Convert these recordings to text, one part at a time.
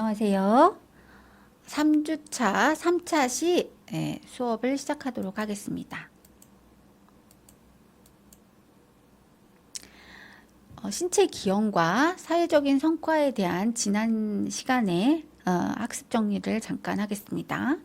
안녕하세요. 3주차 3차 시 수업을 시작하도록 하겠습니다. 신체 기형과 사회적인 성과에 대한 지난 시간에 학습 정리를 잠깐 하겠습니다.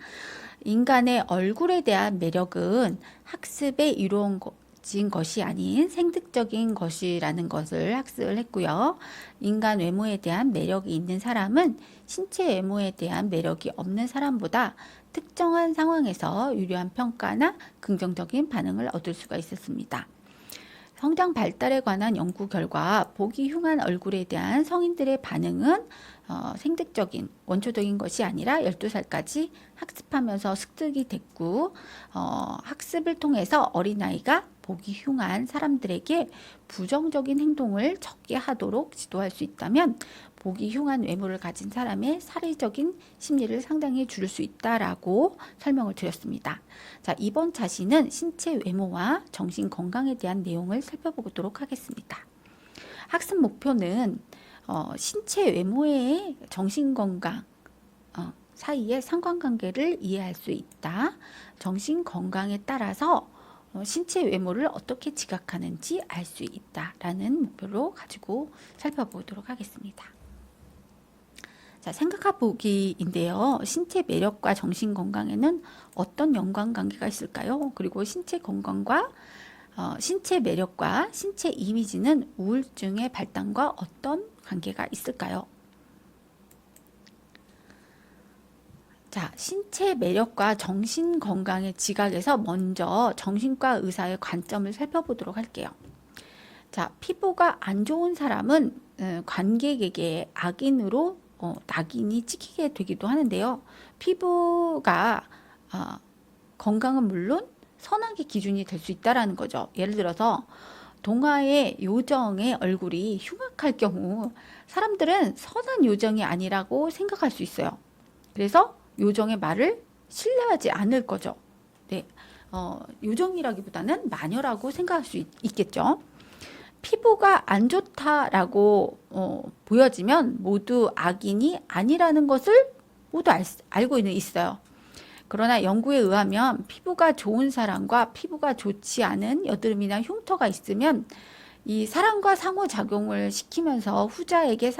인간의 얼굴에 대한 매력은 학습에 이루어진 것이 아닌 생득적인 것이라는 것을 학습을 했고요. 인간 외모에 대한 매력이 있는 사람은 신체 외모에 대한 매력이 없는 사람보다 특정한 상황에서 유리한 평가나 긍정적인 반응을 얻을 수가 있었습니다. 성장 발달에 관한 연구 결과 보기 흉한 얼굴에 대한 성인들의 반응은 생득적인 원초적인 것이 아니라 12살까지 학습하면서 습득이 됐고 학습을 통해서 어린아이가 보기 흉한 사람들에게 부정적인 행동을 적게 하도록 지도할 수 있다면 보기 흉한 외모를 가진 사람의 사회적인 심리를 상당히 줄일 수 있다라고 설명을 드렸습니다. 자, 이번 차시는 신체 외모와 정신 건강에 대한 내용을 살펴보도록 하겠습니다. 학습 목표는 신체 외모의 정신 건강 사이의 상관관계를 이해할 수 있다. 정신 건강에 따라서 신체 외모를 어떻게 지각하는지 알 수 있다라는 목표로 가지고 살펴보도록 하겠습니다. 자, 생각해보기인데요. 신체 매력과 정신 건강에는 어떤 연관관계가 있을까요? 그리고 신체 건강과 신체 매력과 신체 이미지는 우울증의 발단과 어떤 관계가 있을까요? 자, 신체 매력과 정신 건강의 지각에서 먼저 정신과 의사의 관점을 살펴보도록 할게요. 자, 피부가 안 좋은 사람은 관객에게 악인으로 낙인이 찍히게 되기도 하는데요. 피부가 건강은 물론 선악의 기준이 될 수 있다라는 거죠. 예를 들어서 동화의 요정의 얼굴이 흉악할 경우 사람들은 선한 요정이 아니라고 생각할 수 있어요. 그래서 요정의 말을 신뢰하지 않을 거죠. 네, 요정이라기보다는 마녀라고 생각할 수 있겠죠. 피부가 안 좋다라고 보여지면 모두 악인이 아니라는 것을 모두 알고 있어요. 그러나 연구에 의하면 피부가 좋은 사람과 피부가 좋지 않은 여드름이나 흉터가 있으면 이 사람과 상호작용을 시키면서 후자에게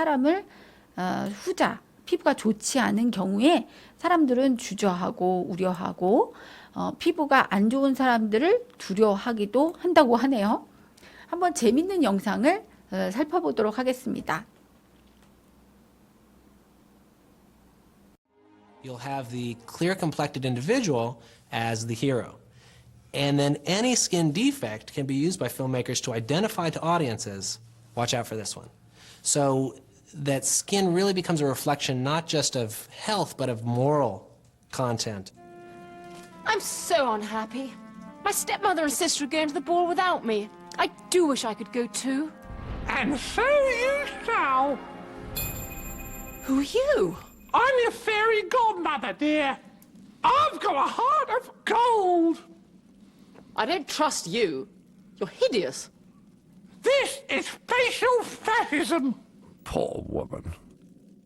후자 피부가 좋지 않은 경우에 사람들은 주저하고 우려하고 피부가 안 좋은 사람들을 두려워하기도 한다고 하네요. 한번 재밌는 영상을 살펴보도록 하겠습니다. You'll have the clear-complected individual as the hero. And then any skin defect can be used by filmmakers to identify to audiences, watch out for this one. So that skin really becomes a reflection not just of health, but of moral content. I'm so unhappy. My stepmother and sister are going to the ball without me. I do wish I could go too. And so you shall. Who are you? I'm your fairy godmother, dear. I've got a heart of gold. I don't trust you. You're hideous. This is facial fascism. Poor woman.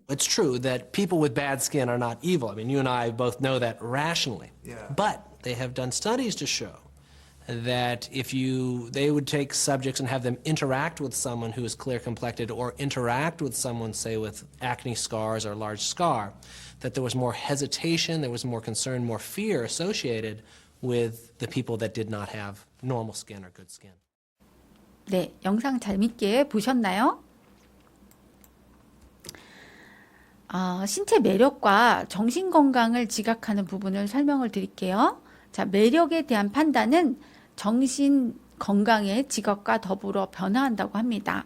It's true that people with bad skin are not evil. I mean, you and I both know that rationally. Yeah. But they have done studies to show that they would take subjects and have them interact with someone who is clear-complected or interact with someone, say, with acne scars or a large scar, that there was more hesitation, there was more concern, more fear associated with the people that did not have normal skin or good skin. 네, 영상 재밌게 보셨나요? 신체 매력과 정신 건강을 지각하는 부분을 설명을 드릴게요. 자, 매력에 대한 판단은 정신 건강의 지각과 더불어 변화한다고 합니다.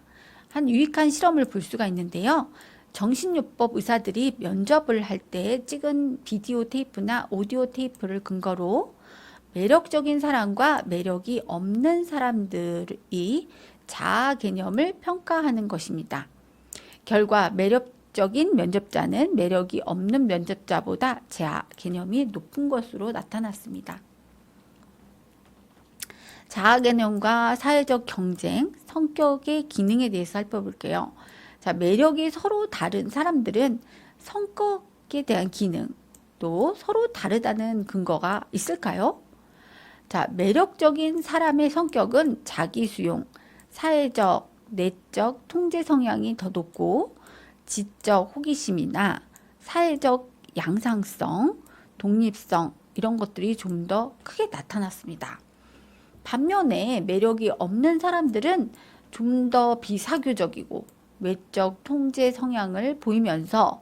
한 유익한 실험을 볼 수가 있는데요. 정신요법 의사들이 면접을 할 때 찍은 비디오 테이프나 오디오 테이프를 근거로 매력적인 사람과 매력이 없는 사람들이 자아 개념을 평가하는 것입니다. 결과 매력적인 면접자는 매력이 없는 면접자보다 자아 개념이 높은 것으로 나타났습니다. 자아 개념과 사회적 경쟁, 성격의 기능에 대해서 살펴볼게요. 자, 매력이 서로 다른 사람들은 성격에 대한 기능도 서로 다르다는 근거가 있을까요? 자, 매력적인 사람의 성격은 자기 수용, 사회적, 내적 통제 성향이 더 높고 지적 호기심이나 사회적 양상성, 독립성 이런 것들이 좀 더 크게 나타났습니다. 반면에 매력이 없는 사람들은 좀 더 비사교적이고 외적 통제 성향을 보이면서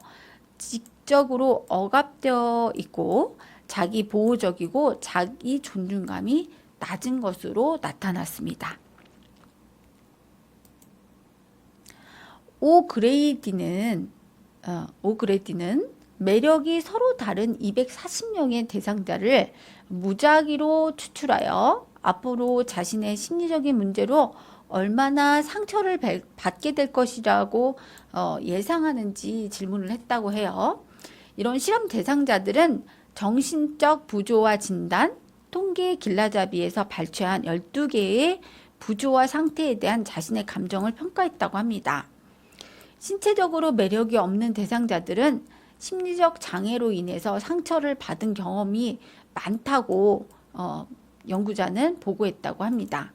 지적으로 억압되어 있고 자기 보호적이고 자기 존중감이 낮은 것으로 나타났습니다. 오그레이디는 매력이 서로 다른 240명의 대상자를 무작위로 추출하여 앞으로 자신의 심리적인 문제로 얼마나 상처를 받게 될 것이라고 예상하는지 질문을 했다고 해요. 이런 실험 대상자들은 정신적 부조화 진단, 통계 길라잡이에서 발췌한 12개의 부조화 상태에 대한 자신의 감정을 평가했다고 합니다. 신체적으로 매력이 없는 대상자들은 심리적 장애로 인해서 상처를 받은 경험이 많다고 연구자는 보고했다고 합니다.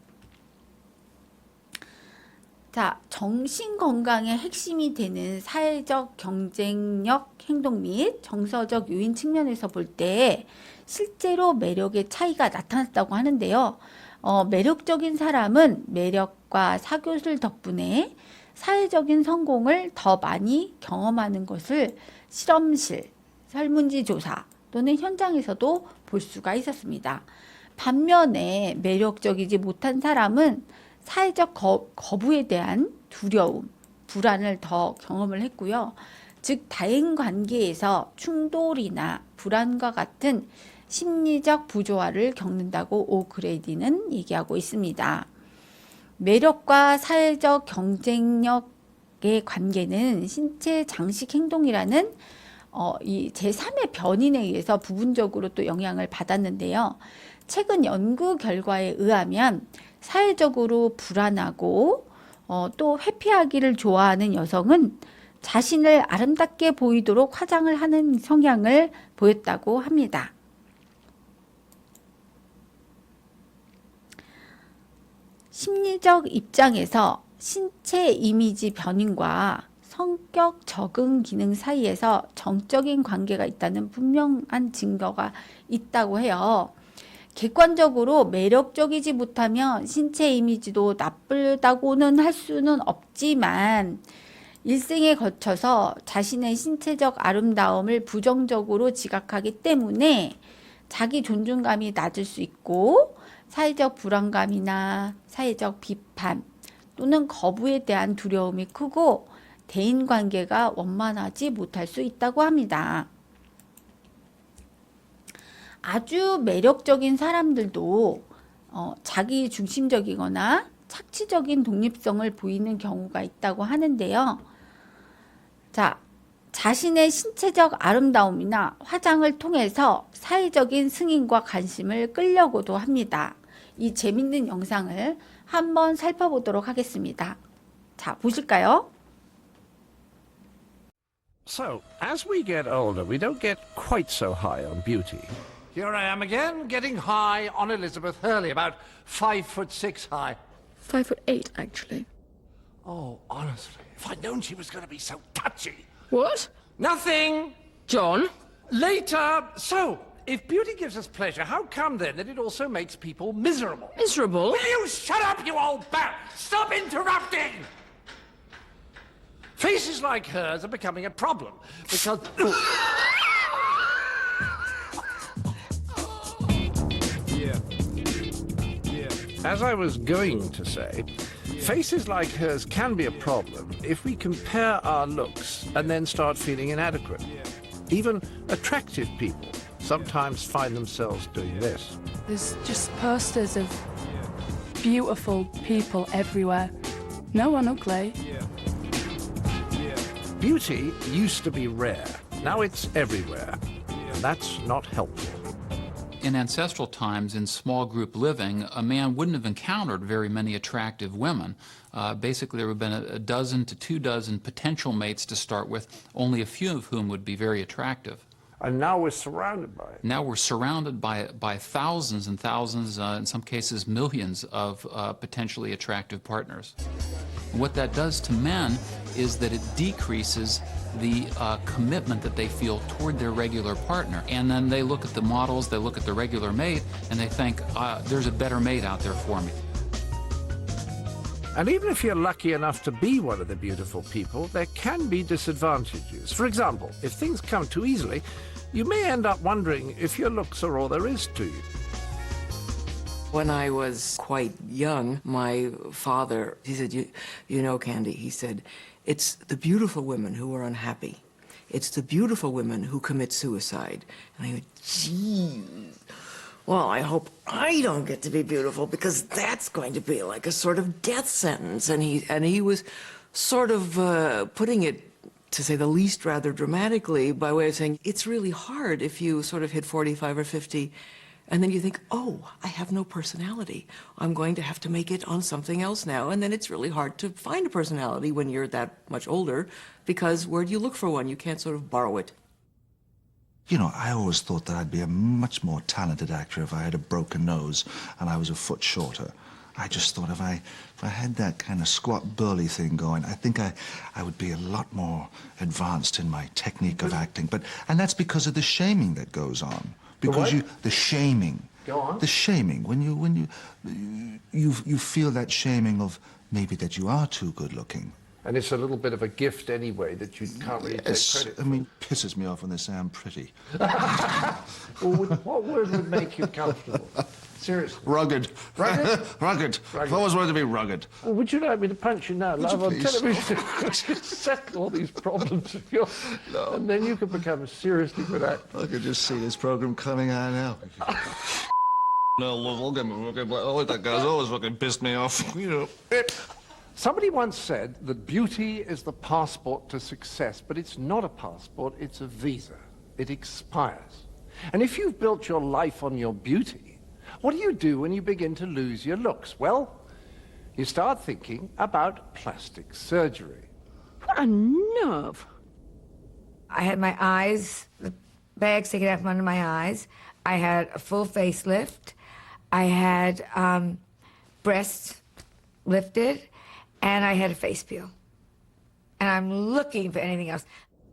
자, 정신 건강의 핵심이 되는 사회적 경쟁력 행동 및 정서적 요인 측면에서 볼 때 실제로 매력의 차이가 나타났다고 하는데요. 매력적인 사람은 매력과 사교술 덕분에 사회적인 성공을 더 많이 경험하는 것을 실험실, 설문지 조사 또는 현장에서도 볼 수가 있었습니다. 반면에 매력적이지 못한 사람은 사회적 거부에 대한 두려움, 불안을 더 경험을 했고요. 즉 다인 관계에서 충돌이나 불안과 같은 심리적 부조화를 겪는다고 오그레디는 얘기하고 있습니다. 매력과 사회적 경쟁력의 관계는 신체 장식 행동이라는 이 제3의 변인에 의해서 부분적으로 또 영향을 받았는데요. 최근 연구 결과에 의하면 사회적으로 불안하고 또 회피하기를 좋아하는 여성은 자신을 아름답게 보이도록 화장을 하는 성향을 보였다고 합니다. 심리적 입장에서 신체 이미지 변인과 성격 적응 기능 사이에서 정적인 관계가 있다는 분명한 증거가 있다고 해요. 객관적으로 매력적이지 못하면 신체 이미지도 나쁘다고는 할 수는 없지만 일생에 거쳐서 자신의 신체적 아름다움을 부정적으로 지각하기 때문에 자기 존중감이 낮을 수 있고 사회적 불안감이나 사회적 비판 또는 거부에 대한 두려움이 크고 대인관계가 원만하지 못할 수 있다고 합니다. 아주 매력적인 사람들도 자기 중심적이거나 착취적인 독립성을 보이는 경우가 있다고 하는데요. 자, 자신의 신체적 아름다움이나 화장을 통해서 사회적인 승인과 관심을 끌려고도 합니다. 이 재밌는 영상을 한번 살펴보도록 하겠습니다. 자, 보실까요? So, as we get older, we don't get quite so high on beauty. Here I am again, getting high on Elizabeth Hurley, about 5'6" high. 5'8", actually. Oh, honestly, if I'd known she was going to be so touchy. What? Nothing. John? Later. So, if beauty gives us pleasure, how come then that it also makes people miserable? Miserable? Will you shut up, you old bat? Stop interrupting! Faces like hers are becoming a problem because... As I was going to say, faces like hers can be a problem if we compare our looks and then start feeling inadequate. Even attractive people sometimes find themselves doing this. There's just posters of beautiful people everywhere. No one ugly. Beauty used to be rare. Now it's everywhere. And that's not helpful. In ancestral times, in small group living, a man wouldn't have encountered very many attractive women. Basically, there would have been a dozen to 2 dozen potential mates to start with, only a few of whom would be very attractive. And now we're surrounded by it. Now we're surrounded by thousands and thousands, in some cases millions, of potentially attractive partners. And what that does to men is that it decreases the commitment that they feel toward their regular partner. And then they look at the models, they look at the regular mate, and they think, there's a better mate out there for me. And even if you're lucky enough to be one of the beautiful people, there can be disadvantages. For example, if things come too easily, you may end up wondering if your looks are all there is to you. When I was quite young, my father, he said, you know, Candy, he said, it's the beautiful women who are unhappy. It's the beautiful women who commit suicide. And I went, gee, well, I hope I don't get to be beautiful, because that's going to be like a sort of death sentence. And he was sort of putting it, to say the least, rather dramatically, by way of saying, it's really hard if you sort of hit 45 or 50, and then you think, oh, I have no personality. I'm going to have to make it on something else now. And then it's really hard to find a personality when you're that much older, because where do you look for one? You can't sort of borrow it. You know, I always thought that I'd be a much more talented actor if I had a broken nose and I was a foot shorter. I just thought if I had that kind of squat burly thing going, I think I would be a lot more advanced in my technique of acting. And that's because of the shaming that goes on. Because the shaming. Go on. The shaming. When you feel that shaming of maybe that you are too good looking. And it's a little bit of a gift anyway that you can't really take credit for. I mean, pisses me off when they say I'm pretty. Well, what word would make you comfortable? Seriously. Rugged. Rugged? Rugged. I've always wanted to be rugged. Well, would you like me to punch you now, live on please? television? Just settle all these problems of yours. No. And then you could become a seriously good actor. I could just see this program coming on now. No, look at me. Oh, that guy's always fucking pissed me off. You know. Somebody once said that beauty is the passport to success, but it's not a passport, it's a visa. It expires. And if you've built your life on your beauty, what do you do when you begin to lose your looks? Well, you start thinking about plastic surgery. What a nerve. I had my eyes, the bags taken out from under my eyes. I had a full facelift. I had breasts lifted, and I had a face peel. And I'm looking for anything else.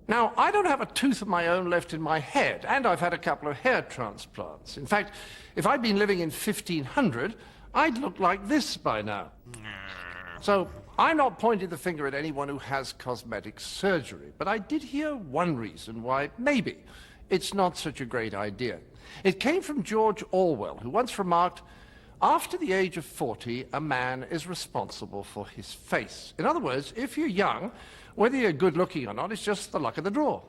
Now, I don't have a tooth of my own left in my head, and I've had a couple of hair transplants. In fact, if I'd been living in 1500, I'd look like this by now. So, I'm not pointing the finger at anyone who has cosmetic surgery, but I did hear one reason why maybe it's not such a great idea. It came from George Orwell, who once remarked, after the age of 40, a man is responsible for his face. In other words, if you're young, whether you're good looking or not, it's just the luck of the draw.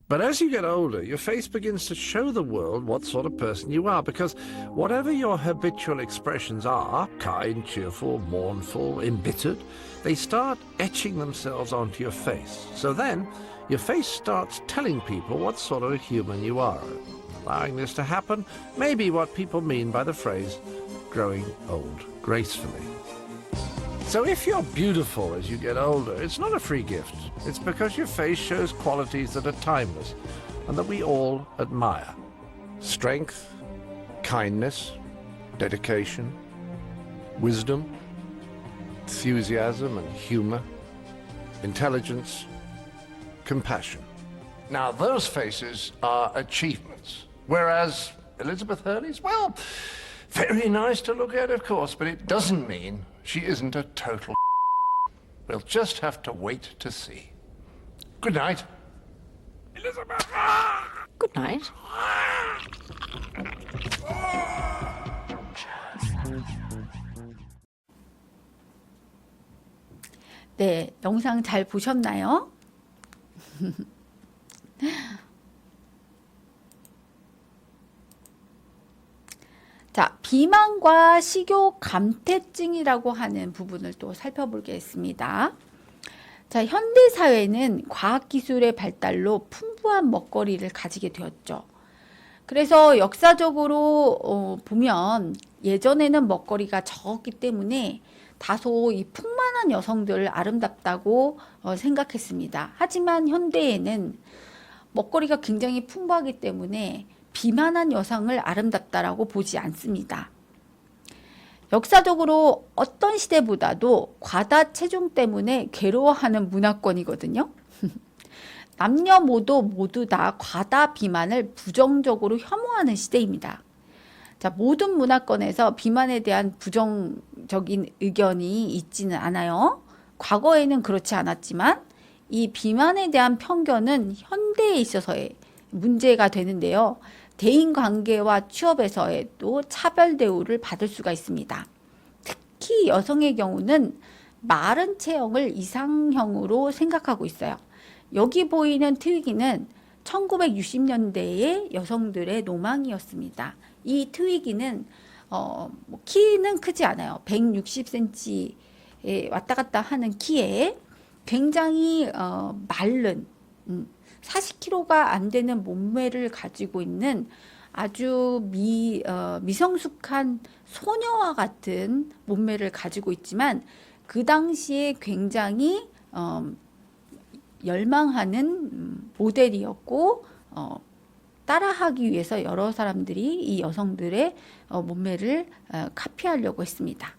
But as you get older, your face begins to show the world what sort of person you are, because whatever your habitual expressions are, kind, cheerful, mournful, embittered, they start etching themselves onto your face. So then, your face starts telling people what sort of a human you are. Allowing this to happen may be what people mean by the phrase, growing old gracefully. So if you're beautiful as you get older, it's not a free gift. It's because your face shows qualities that are timeless and that we all admire. Strength, kindness, dedication, wisdom, enthusiasm and humor, intelligence, compassion. Now, those faces are achievements, whereas Elizabeth Hurley's, well, very nice to look at, of course, but it doesn't mean she isn't a total. We'll just have to wait to see. Good night. Elizabeth! Good night. 네, 영상 잘 보셨나요? 자, 비만과 식욕 감퇴증이라고 하는 부분을 또 살펴보겠습니다. 자, 현대 사회는 과학기술의 발달로 풍부한 먹거리를 가지게 되었죠. 그래서 역사적으로 보면 예전에는 먹거리가 적었기 때문에 다소 이 풍만한 여성들을 아름답다고 생각했습니다. 하지만 현대에는 먹거리가 굉장히 풍부하기 때문에 비만한 여성을 아름답다라고 보지 않습니다. 역사적으로 어떤 시대보다도 과다 체중 때문에 괴로워하는 문화권이거든요. 남녀 모두 다 과다 비만을 부정적으로 혐오하는 시대입니다. 자, 모든 문화권에서 비만에 대한 부정적인 의견이 있지는 않아요. 과거에는 그렇지 않았지만 이 비만에 대한 편견은 현대에 있어서의 문제가 되는데요. 대인관계와 취업에서도 차별 대우를 받을 수가 있습니다. 특히 여성의 경우는 마른 체형을 이상형으로 생각하고 있어요. 여기 보이는 트위기는 1960년대의 여성들의 로망이었습니다. 이 트위기는 키는 크지 않아요. 160cm에 왔다 갔다 하는 키에 굉장히 마른 40kg가 안 되는 몸매를 가지고 있는 아주 미성숙한 소녀와 같은 몸매를 가지고 있지만 그 당시에 굉장히 열망하는 모델이었고 따라하기 위해서 여러 사람들이 이 여성들의 몸매를 카피하려고 했습니다.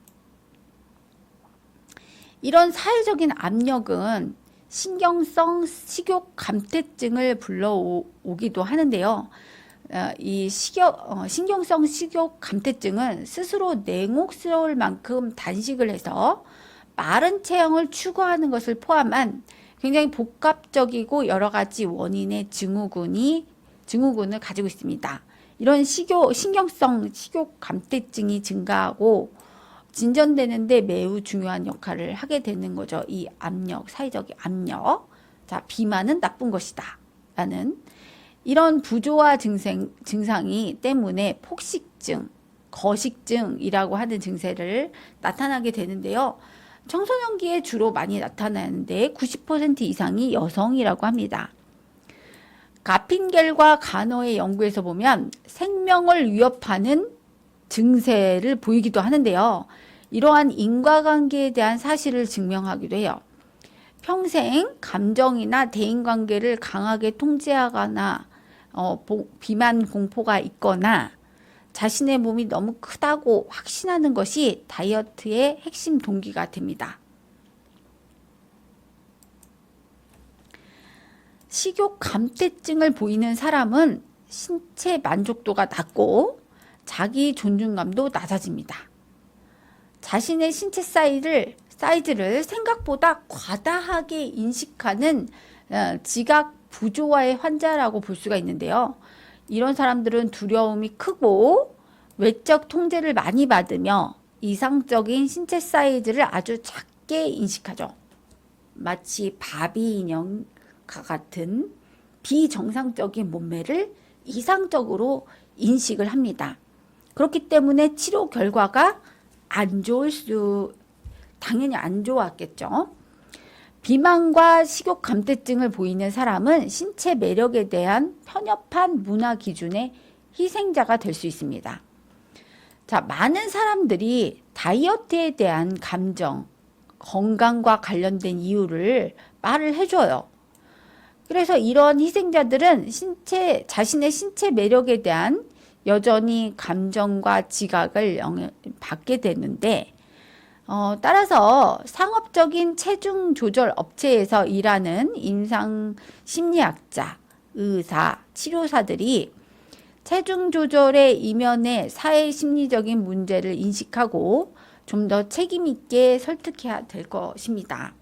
이런 사회적인 압력은 신경성 식욕 감퇴증을 불러오기도 하는데요. 이 신경성 식욕 감퇴증은 스스로 냉혹스러울 만큼 단식을 해서 마른 체형을 추구하는 것을 포함한 굉장히 복합적이고 여러 가지 원인의 증후군을 가지고 있습니다. 이런 신경성 식욕 감퇴증이 증가하고 진전되는데 매우 중요한 역할을 하게 되는 거죠. 이 압력, 사회적인 압력. 자, 비만은 나쁜 것이다. 라는 이런 부조화 증상이 때문에 폭식증, 거식증이라고 하는 증세를 나타나게 되는데요. 청소년기에 주로 많이 나타나는데 90% 이상이 여성이라고 합니다. 가핀겔과 가너의 연구에서 보면 생명을 위협하는 증세를 보이기도 하는데요. 이러한 인과관계에 대한 사실을 증명하기도 해요. 평생 감정이나 대인관계를 강하게 통제하거나 비만 공포가 있거나 자신의 몸이 너무 크다고 확신하는 것이 다이어트의 핵심 동기가 됩니다. 식욕 감퇴증을 보이는 사람은 신체 만족도가 낮고 자기 존중감도 낮아집니다. 자신의 신체 사이즈를 생각보다 과다하게 인식하는 지각 부조화의 환자라고 볼 수가 있는데요. 이런 사람들은 두려움이 크고 외적 통제를 많이 받으며 이상적인 신체 사이즈를 아주 작게 인식하죠. 마치 바비 인형과 같은 비정상적인 몸매를 이상적으로 인식을 합니다. 그렇기 때문에 치료 결과가 당연히 안 좋았겠죠. 비만과 식욕 감퇴증을 보이는 사람은 신체 매력에 대한 편협한 문화 기준의 희생자가 될 수 있습니다. 자, 많은 사람들이 다이어트에 대한 감정, 건강과 관련된 이유를 말을 해줘요. 그래서 이런 희생자들은 자신의 신체 매력에 대한 여전히 감정과 지각을 받게 되는데 따라서 상업적인 체중 조절 업체에서 일하는 임상 심리학자, 의사, 치료사들이 체중 조절의 이면에 사회 심리적인 문제를 인식하고 좀 더 책임 있게 설득해야 될 것입니다.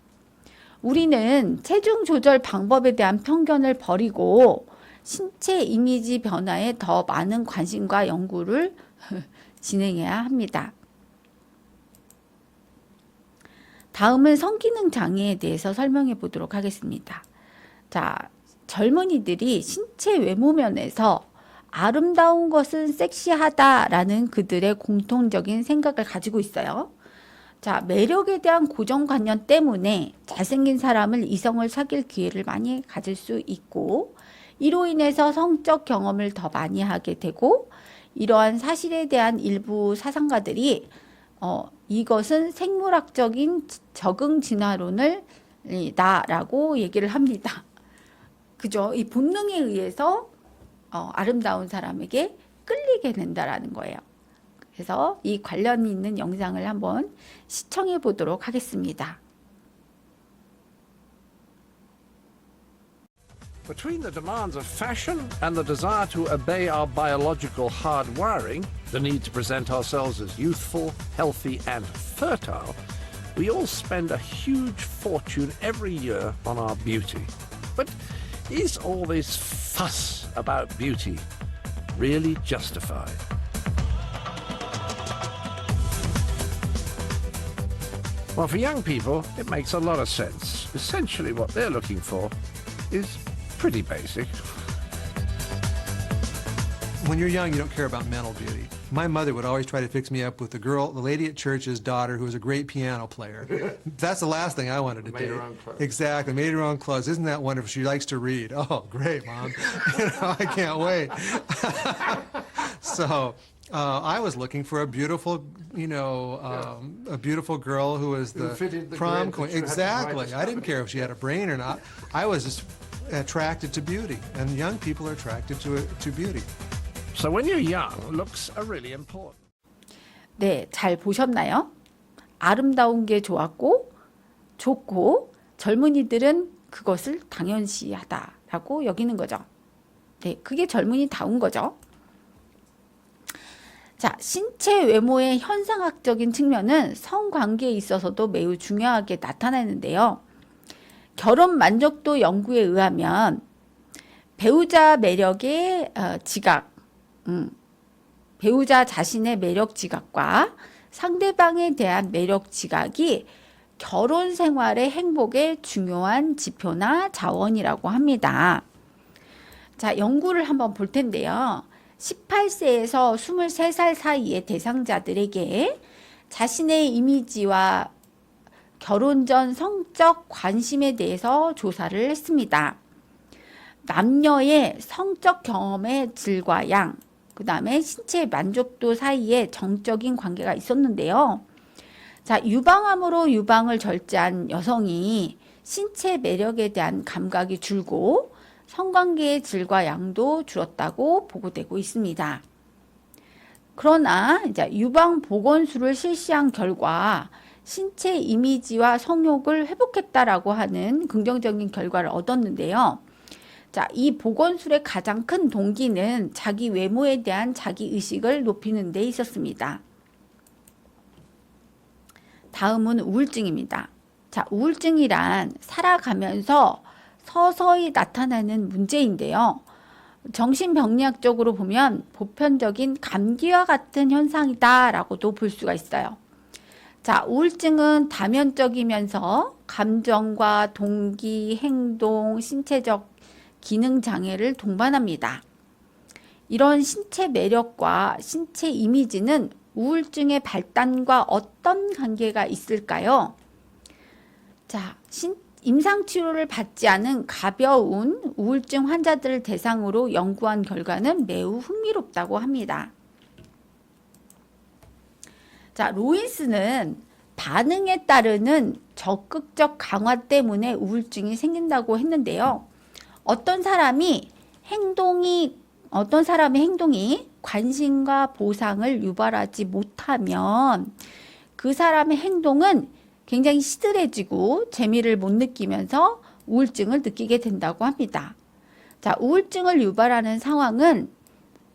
우리는 체중 조절 방법에 대한 편견을 버리고 신체 이미지 변화에 더 많은 관심과 연구를 진행해야 합니다. 다음은 성기능 장애에 대해서 설명해 보도록 하겠습니다. 자, 젊은이들이 신체 외모면에서 아름다운 것은 섹시하다라는 그들의 공통적인 생각을 가지고 있어요. 자, 매력에 대한 고정관념 때문에 잘생긴 사람을 이성을 사귈 기회를 많이 가질 수 있고 이로 인해서 성적 경험을 더 많이 하게 되고 이러한 사실에 대한 일부 사상가들이 이것은 생물학적인 적응 진화론을 나라고 얘기를 합니다. 그죠? 이 본능에 의해서 아름다운 사람에게 끌리게 된다라는 거예요. 그래서 이 관련이 있는 영상을 한번 시청해 보도록 하겠습니다. Between the demands of fashion and the desire to obey our biological hardwiring, the need to present ourselves as youthful, healthy, and fertile, we all spend a huge fortune every year on our beauty. But is all this fuss about beauty really justified? Well, for young people, it makes a lot of sense. Essentially, what they're looking for is pretty basic. When you're young, you don't care about mental beauty. My mother would always try to fix me up with the lady at church's daughter who was a great piano player. That's the last thing I wanted to do. Made her own clothes. Exactly, made her own clothes. Isn't that wonderful? She likes to read. Oh, great, Mom. I can't wait. So I was looking for a beautiful, a beautiful girl who was the prom queen. Exactly. I didn't care if she had a brain or not. I was just attracted to beauty, and young people are attracted to beauty. So when you're young, looks are really important. 네, 잘 보셨나요? 아름다운 게 좋고 젊은이들은 그것을 당연시하다라고 여기는 거죠. 네, 그게 젊은이다운 거죠. 자, 신체 외모의 현상학적인 측면은 성관계에 있어서도 매우 중요하게 나타나는데요. 결혼 만족도 연구에 의하면 배우자 매력의 지각, 배우자 자신의 매력 지각과 상대방에 대한 매력 지각이 결혼 생활의 행복의 중요한 지표나 자원이라고 합니다. 자, 연구를 한번 볼 텐데요. 18세에서 23살 사이의 대상자들에게 자신의 이미지와 결혼 전 성적 관심에 대해서 조사를 했습니다. 남녀의 성적 경험의 질과 양, 그 다음에 신체 만족도 사이에 정적인 관계가 있었는데요. 자, 유방암으로 유방을 절제한 여성이 신체 매력에 대한 감각이 줄고 성관계의 질과 양도 줄었다고 보고되고 있습니다. 그러나 이제 유방 보건술을 실시한 결과 신체 이미지와 성욕을 회복했다라고 하는 긍정적인 결과를 얻었는데요. 자, 이 보건술의 가장 큰 동기는 자기 외모에 대한 자기 의식을 높이는 데 있었습니다. 다음은 우울증입니다. 자, 우울증이란 살아가면서 서서히 나타나는 문제인데요. 정신병리학적으로 보면 보편적인 감기와 같은 현상이다라고도 볼 수가 있어요. 자, 우울증은 다면적이면서 감정과 동기, 행동, 신체적 기능 장애를 동반합니다. 이런 신체 매력과 신체 이미지는 우울증의 발단과 어떤 관계가 있을까요? 자, 임상치료를 받지 않은 가벼운 우울증 환자들을 대상으로 연구한 결과는 매우 흥미롭다고 합니다. 자, 로인스는 반응에 따르는 적극적 강화 때문에 우울증이 생긴다고 했는데요. 어떤 사람의 행동이 관심과 보상을 유발하지 못하면 그 사람의 행동은 굉장히 시들해지고 재미를 못 느끼면서 우울증을 느끼게 된다고 합니다. 자, 우울증을 유발하는 상황은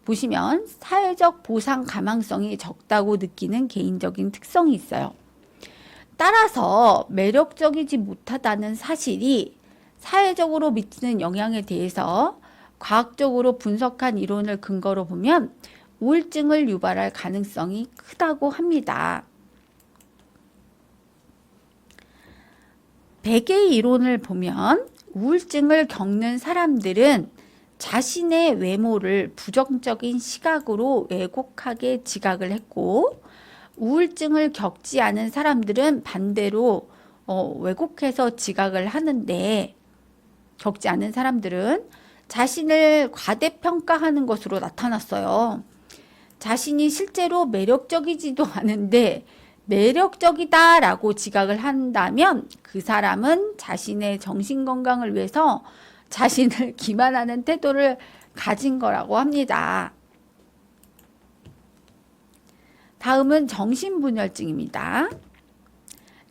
보시면 사회적 보상 가망성이 적다고 느끼는 개인적인 특성이 있어요. 따라서 매력적이지 못하다는 사실이 사회적으로 미치는 영향에 대해서 과학적으로 분석한 이론을 근거로 보면 우울증을 유발할 가능성이 크다고 합니다. 베개의 이론을 보면 우울증을 겪는 사람들은 자신의 외모를 부정적인 시각으로 왜곡하게 지각을 했고 우울증을 겪지 않은 사람들은 반대로 왜곡해서 지각을 하는데 겪지 않은 사람들은 자신을 과대평가하는 것으로 나타났어요. 자신이 실제로 매력적이지도 않은데 매력적이다라고 지각을 한다면 그 사람은 자신의 정신건강을 위해서 자신을 기만하는 태도를 가진 거라고 합니다. 다음은 정신분열증입니다.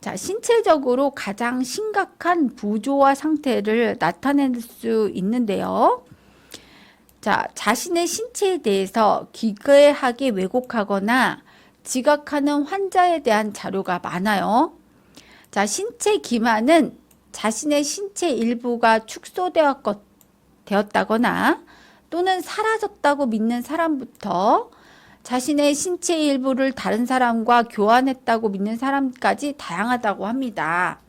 자, 신체적으로 가장 심각한 부조화 상태를 나타낼 수 있는데요. 자, 자신의 신체에 대해서 기괴하게 왜곡하거나 지각하는 환자에 대한 자료가 많아요. 자, 신체 기만은 자신의 신체 일부가 축소되었다거나 또는 사라졌다고 믿는 사람부터 자신의 신체 일부를 다른 사람과 교환했다고 믿는 사람까지 다양하다고 합니다.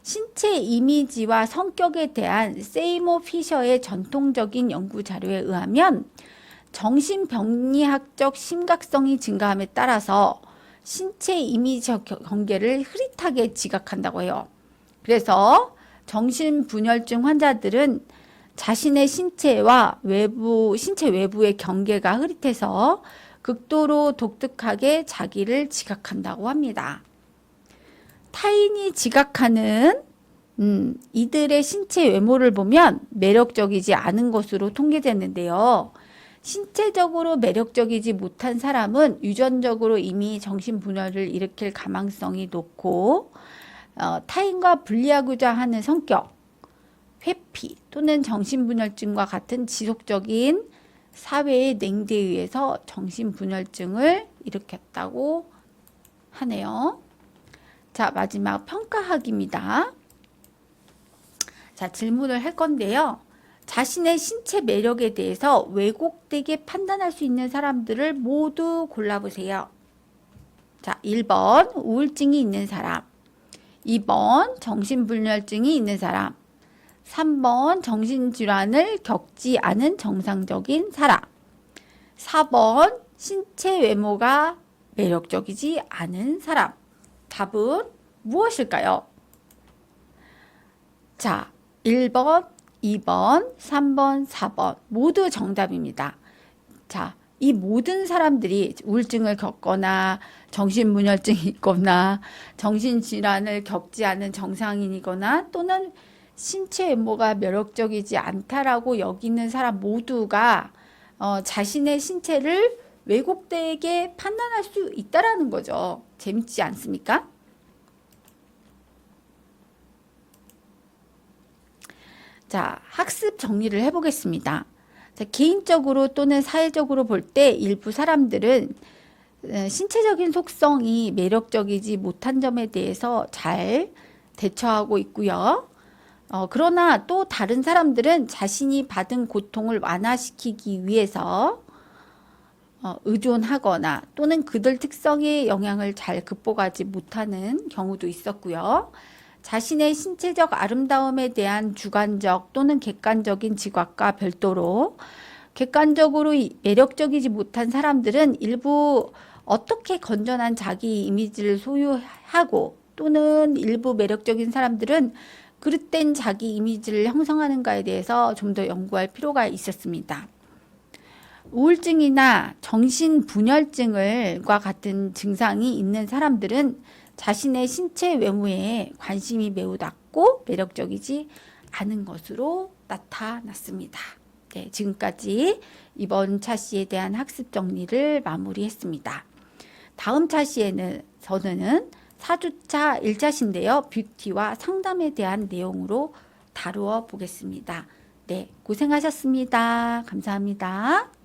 신체 이미지와 성격에 대한 세이모 피셔의 전통적인 연구 자료에 의하면 정신병리학적 심각성이 증가함에 따라서 신체 이미지 경계를 흐릿하게 지각한다고 해요. 그래서 정신분열증 환자들은 자신의 신체와 신체 외부의 경계가 흐릿해서 극도로 독특하게 자기를 지각한다고 합니다. 타인이 지각하는 이들의 신체 외모를 보면 매력적이지 않은 것으로 통계됐는데요. 신체적으로 매력적이지 못한 사람은 유전적으로 이미 정신분열을 일으킬 가망성이 높고 타인과 분리하고자 하는 성격, 회피 또는 정신분열증과 같은 지속적인 사회의 냉대에 의해서 정신분열증을 일으켰다고 하네요. 자, 마지막 평가학입니다. 자, 질문을 할 건데요. 자신의 신체 매력에 대해서 왜곡되게 판단할 수 있는 사람들을 모두 골라보세요. 자, 1번 우울증이 있는 사람, 2번 정신분열증이 있는 사람, 3번 정신질환을 겪지 않은 정상적인 사람, 4번 신체 외모가 매력적이지 않은 사람. 답은 무엇일까요? 자, 1번, 2번, 3번, 4번 모두 정답입니다. 자, 이 모든 사람들이 우울증을 겪거나 정신분열증이 있거나 정신질환을 겪지 않은 정상인이거나 또는 신체 외모가 매력적이지 않다라고 여기는 사람 모두가 자신의 신체를 왜곡되게 판단할 수 있다라는 거죠. 재밌지 않습니까? 자, 학습 정리를 해보겠습니다. 자, 개인적으로 또는 사회적으로 볼 때 일부 사람들은 신체적인 속성이 매력적이지 못한 점에 대해서 잘 대처하고 있고요. 그러나 또 다른 사람들은 자신이 받은 고통을 완화시키기 위해서 의존하거나 또는 그들 특성의 영향을 잘 극복하지 못하는 경우도 있었고요. 자신의 신체적 아름다움에 대한 주관적 또는 객관적인 지각과 별도로 객관적으로 매력적이지 못한 사람들은 일부 어떻게 건전한 자기 이미지를 소유하고 또는 일부 매력적인 사람들은 그릇된 자기 이미지를 형성하는가에 대해서 좀 더 연구할 필요가 있었습니다. 우울증이나 정신분열증과 같은 증상이 있는 사람들은 자신의 신체 외모에 관심이 매우 낮고 매력적이지 않은 것으로 나타났습니다. 네, 지금까지 이번 차시에 대한 학습 정리를 마무리했습니다. 다음 차시에는 저는 4주차 1차시인데요. 뷰티와 상담에 대한 내용으로 다루어 보겠습니다. 네, 고생하셨습니다. 감사합니다.